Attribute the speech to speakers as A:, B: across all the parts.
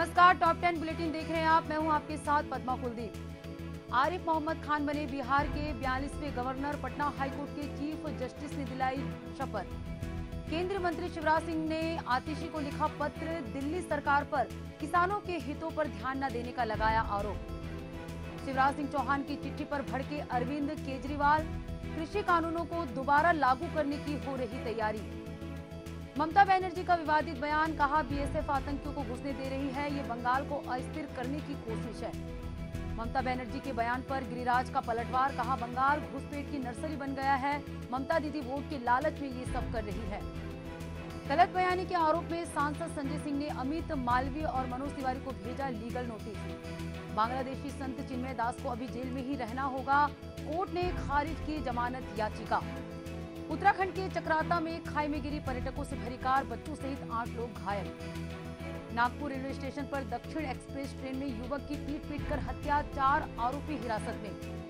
A: नमस्कार, top 10 bulletin देख रहे हैं आप। मैं हूं आपके साथ पद्मा कुलदीप। आरिफ मोहम्मद खान बने बिहार के 42वें गवर्नर। पटना हाईकोर्ट के चीफ जस्टिस ने दिलाई शपथ। केंद्रीय मंत्री शिवराज सिंह ने आतिशी को लिखा पत्र। दिल्ली सरकार पर किसानों के हितों पर ध्यान न देने का लगाया आरोप। शिवराज सिंह चौहान की चिट्ठी पर भड़के अरविंद केजरीवाल। कृषि कानूनों को दोबारा लागू करने की हो रही तैयारी। ममता बनर्जी का विवादित बयान, कहा बीएसएफ आतंकियों को घुसने दे रही है, ये बंगाल को अस्थिर करने की कोशिश है। ममता बनर्जी के बयान पर गिरिराज का पलटवार, कहा बंगाल घुसपैठ की नर्सरी बन गया है, ममता दीदी वोट के लालच में ये सब कर रही है। गलत बयानी के आरोप में सांसद संजय सिंह ने अमित मालवीय और मनोज तिवारी को भेजा लीगल नोटिस। बांग्लादेशी संत चिन्मय दास को अभी जेल में ही रहना होगा, कोर्ट ने खारिज की जमानत याचिका। उत्तराखंड के चक्राता में खाई में गिरी पर्यटकों से भरी कार, बच्चों सहित 8 लोग घायल। नागपुर रेलवे स्टेशन पर दक्षिण एक्सप्रेस ट्रेन में युवक की पीट-पीट कर हत्या, 4 आरोपी हिरासत में।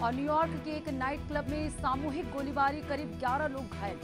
A: और न्यूयॉर्क के एक नाइट क्लब में सामूहिक गोलीबारी, करीब 11 लोग घायल।